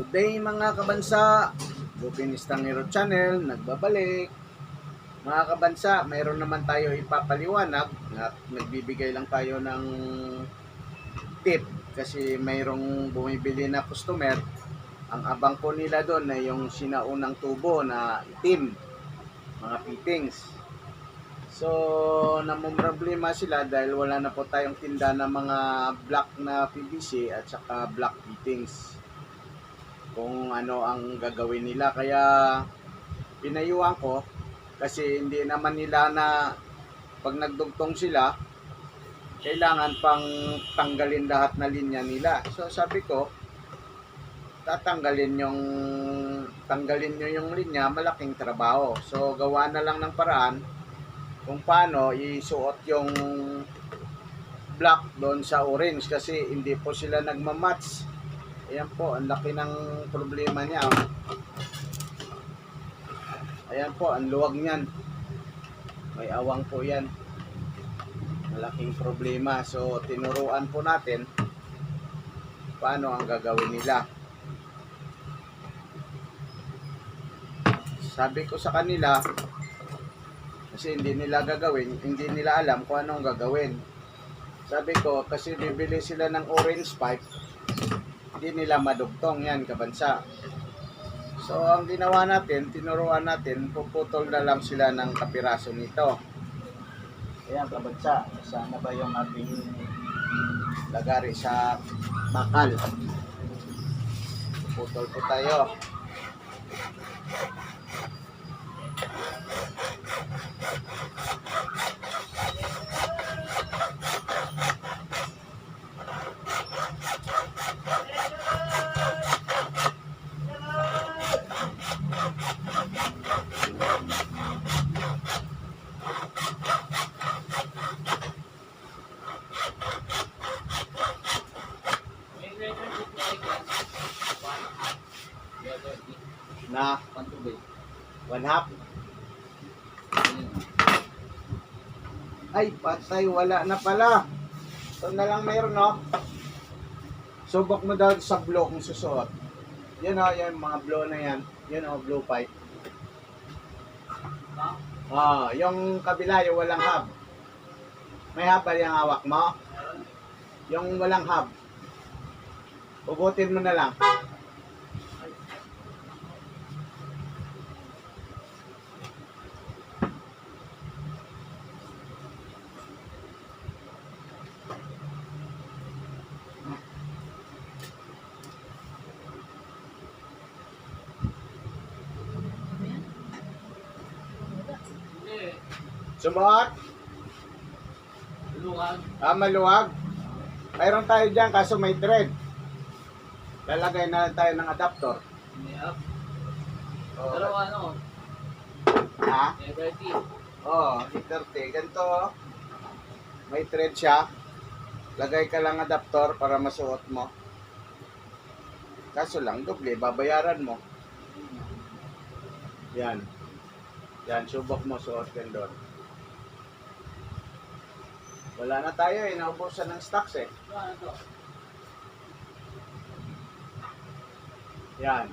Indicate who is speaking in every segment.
Speaker 1: Good day mga kabansa, Bupinistang Hero Channel, nagbabalik. Mga kabansa, mayroon naman tayo ipapaliwanag at nagbibigay lang tayo ng tip kasi mayroong bumibili na customer. Ang abang po nila doon ay yung sinaunang tubo na itim, mga fittings. So, namumroblema sila dahil wala na po tayong tinda ng mga black na PVC at saka black fittings. Kung ano ang gagawin nila, kaya pinayuhan ko kasi hindi naman nila na pag nagdugtong sila kailangan pang tanggalin lahat na linya nila. So sabi ko, tanggalin nyo yung linya, malaking trabaho. So gawa na lang ng paraan kung paano isuot yung black doon sa orange kasi hindi po sila nagmamatch. Ayan po, ang laki ng problema niya. Ayan po, ang luwag niyan. May awang po yan. Malaking problema. So, tinuruan po natin paano ang gagawin nila. Sabi ko sa kanila, kasi hindi nila gagawin, hindi nila alam kung anong gagawin. Sabi ko, kasi bibili sila ng orange pipe, hindi nila madugtong yan, kabansa. So, ang ginawa natin, tinuruan natin, puputol na lang sila ng kapiraso nito. Ayan, kabansa, sana ba yung ating lagari sa bakal? Puputol po tayo. Na 1/2. Ay, patay, wala na pala. Ito na lang mayroon, no? Subok mo daw sa blow kung susuot. Yan o, yan, mga blow na yan. Yan o, blow pipe. Yung kabila, yung walang hub. May hub ba yung hawak mo? Yung walang hub. Ubutin mo na lang. Sumuot?
Speaker 2: Maluwag.
Speaker 1: Maluwag. Mayroon tayo dyan kaso may thread. Lalagay na tayo ng adapter.
Speaker 2: Yep.
Speaker 1: Oh.
Speaker 2: Pero ano?
Speaker 1: Ha?
Speaker 2: Liberty.
Speaker 1: Oo, 30. Ganito. May thread siya. Lagay ka lang adapter para masuot mo. Kaso lang, doble. Babayaran mo. Yan. Yan, subok mo, suot yan doon. Wala na tayo eh. Naubusan ng stocks eh.
Speaker 2: Ano to?
Speaker 1: Yan.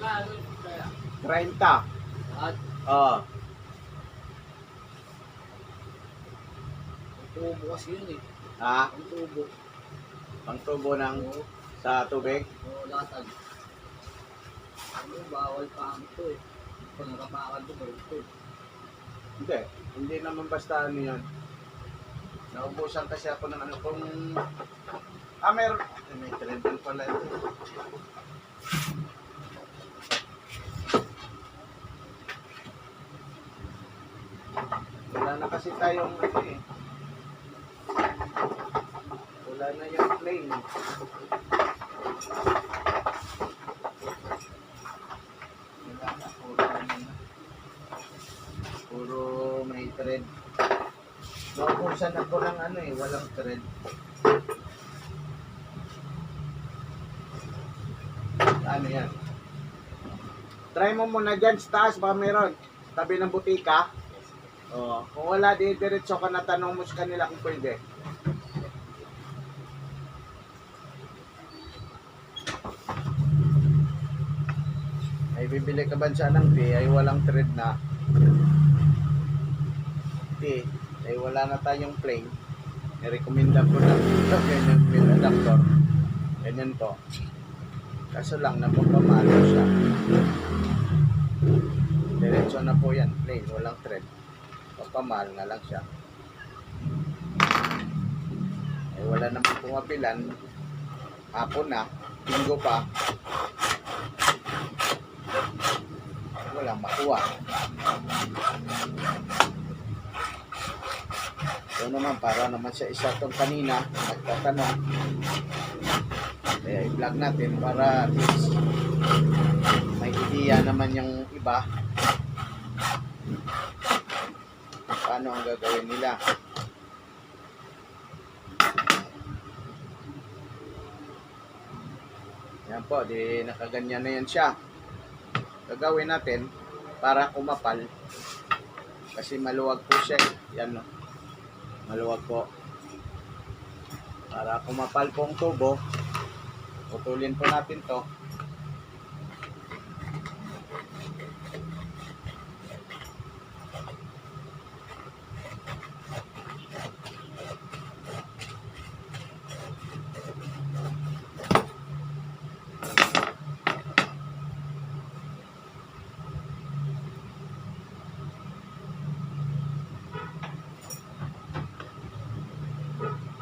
Speaker 2: Ano yung kaya?
Speaker 1: 30.
Speaker 2: At
Speaker 1: Oo.
Speaker 2: tubo kasi yun eh.
Speaker 1: Ha?
Speaker 2: Ang tubo.
Speaker 1: Pang tubo ng sa tubig.
Speaker 2: O latag. Ano, bawal pa ang ito eh. Pag nakapakan ito, bawal ito eh.
Speaker 1: Hindi. Hindi naman basta ano yan. Naubusan kasi ako ng ano kung... meron. May thread din pala ito. Wala na kasi tayong ano eh. Wala na yung plane. Wala na. Puro may thread. Naubusan ako ng ano eh. Walang thread. Ano yan? Try mo muna dyan sa taas. Baka meron. Tabi ng butika. Oh, kung wala, di diretso ka na tanong mo sa kanila kung pwede. Ay bibili ka ba siya ng tea ay walang thread na tea ay wala na tayong plain. I-recommenda ko na ganyan bill adapter. Ganyan po. Kaso lang napapamalo siya. Diretso na po yan, plain, walang thread. Papamahal na lang siya. Ay wala namang pumapilan. Hapon na, linggo pa. Walang makuha. Ito naman, para naman sa isa tong kanina, nagtatanong. Kaya i-vlog natin para at least may idea naman yung iba. Paano ang gagawin nila. Yan po, di nakaganyan na yan siya. Gagawin natin para kumapal. Kasi maluwag po siya. Yan no. Maluwag po. Para kumapal po ang tubo, putulin po natin to.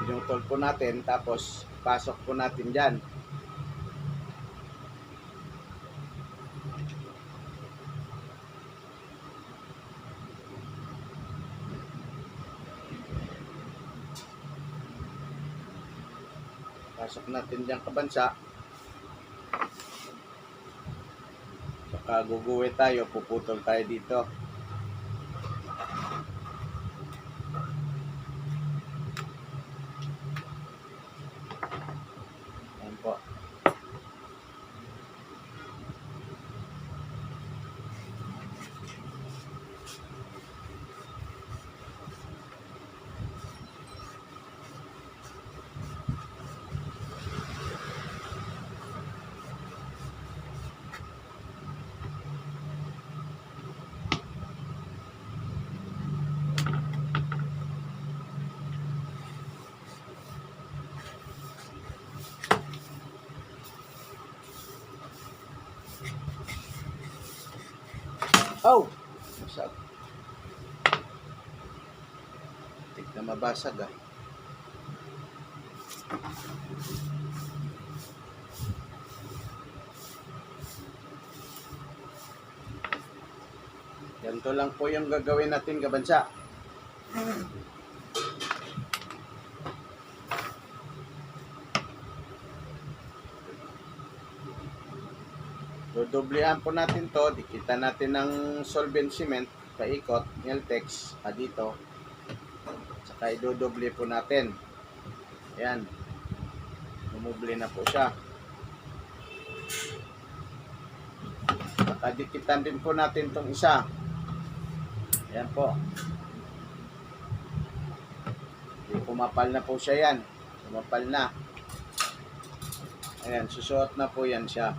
Speaker 1: Pinutol po natin, tapos pasok po natin dyan. Pasok natin dyan kabansa. Saka guguwi tayo, puputol tayo dito. Ayan po. Oh! Basag. Tik na mabasag ah. Ganito lang po yung gagawin natin kabansa. Dodoblehan po natin to, dikitan natin ng solvent cement, paikot, Niltex, dito. Saka idodoble po natin. Ayan. Dumuble na po siya. Saka dikitan din po natin tong isa. Ayan po. Pumapal na po siya yan. Pumapal na. Ayan, susuot na po yan siya.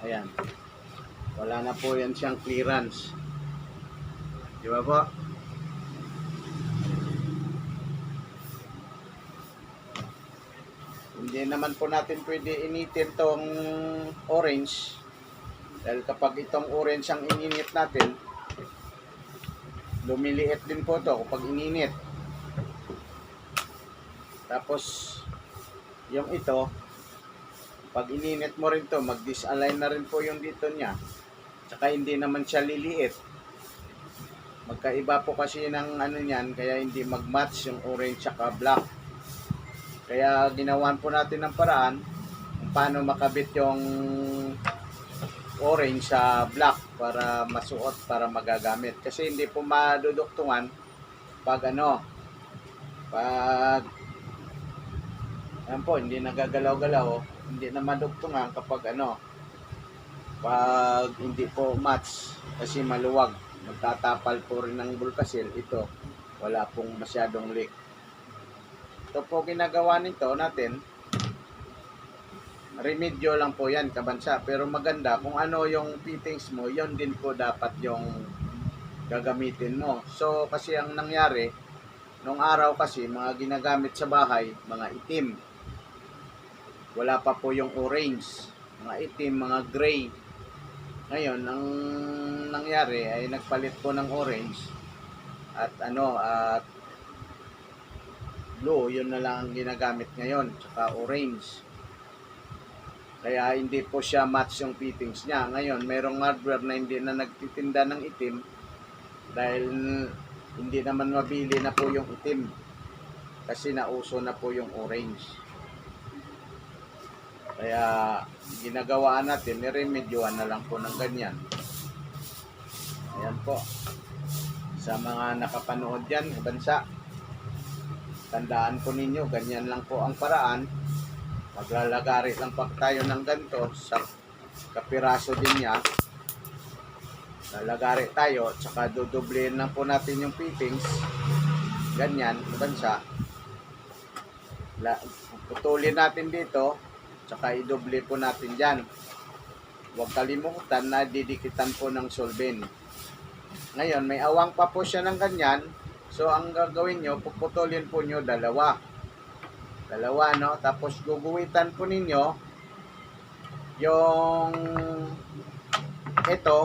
Speaker 1: Ayan. Wala na po yan siyang clearance. Di ba po? Hindi naman po natin pwede initin tong orange. Dahil kapag itong orange ang ininit natin, lumiliit din po to kapag ininit. Tapos, yung ito, pag ininit mo rin to, mag-disalign na rin po yung dito niya. Tsaka hindi naman siya liliit. Magkaiba po kasi ng ano niyan, kaya hindi mag-match yung orange tsaka black. Kaya ginawan po natin ng paraan kung paano makabit yung orange sa black para masuot, para magagamit. Kasi hindi po maduduktungan pag ano, pag ayan po, hindi nagagalaw-galaw, hindi na maduktungan kapag ano, pag hindi po match kasi maluwag. magtatapal po rin ng Volcasil, ito wala pong masyadong leak. Ito po ginagawa nito natin, remedyo lang po yan kabansa, pero maganda kung ano yung fittings mo, yon din po dapat yung gagamitin mo. So kasi ang nangyari nung araw kasi mga ginagamit sa bahay, mga itim, wala pa po yung orange, mga itim, mga gray. Ngayon ang nangyari ay nagpalit po ng orange at blue, yun na lang ang ginagamit ngayon, tsaka orange. Kaya hindi po siya match yung fittings niya. Ngayon, merong hardware na hindi na nagtitinda ng itim dahil hindi naman mabili na po yung itim kasi nauso na po yung orange. Kaya ginagawaan natin, niremedyohan na lang po ng ganyan. Ayan po. Sa mga nakapanood dyan, bansa, tandaan po ninyo, ganyan lang po ang paraan. Maglalagari lang pa tayo ng ganito sa kapiraso din niya. Lalagari tayo, tsaka dudublihin lang po natin yung fittings. Ganyan, bansa. Putulin natin dito, tsaka idoble po natin dyan. Huwag kalimutan na didikitan po ng solvent. Ngayon, may awang pa po siya ng ganyan. So, ang gagawin nyo, puputulin po nyo dalawa, no? Tapos, guguwitan po ninyo yung ito,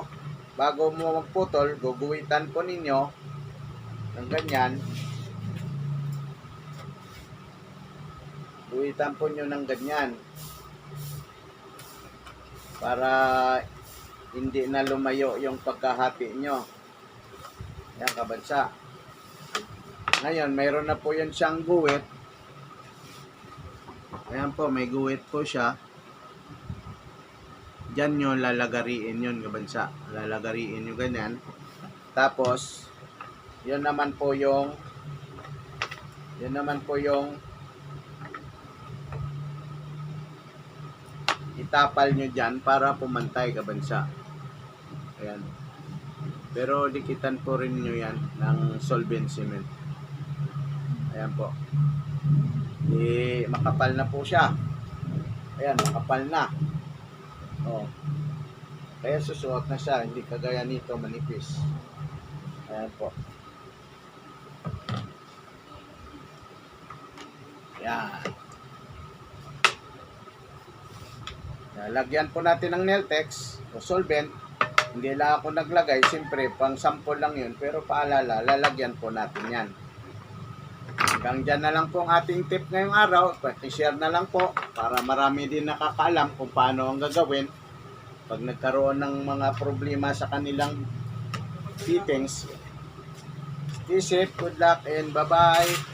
Speaker 1: bago mo magputol, guguwitan po ninyo ng ganyan. Guwitan po nyo ng ganyan para hindi na lumayo yung pagkahati nyo. Yan kabansa. Ngayon, mayroon na po yan siyang guwit. Ayan po, may guwit po siya. Diyan nyo lalagariin yun kabansa. Lalagariin nyo ganyan. Tapos, yun naman po yung itapal nyo dyan para pumantay kabansa. Ayan. Pero dikitan po rin nyo yan ng solvent cement. Ayan po. Makapal na po siya. Ayan, makapal na. Oh. Kaya susuot na siya, hindi kagaya nito manipis. Ayan po. Ayan. Lagyan po natin ng Nailtex o solvent. Hindi lang ako naglagay, siyempre pang sample lang yun, pero paalala, lalagyan po natin yan. Hanggang dyan na lang po ang ating tip ngayong araw. I-share na lang po para marami din nakakaalam kung paano ang gagawin pag nagkaroon ng mga problema sa kanilang fittings. Stay safe, good luck, and bye-bye.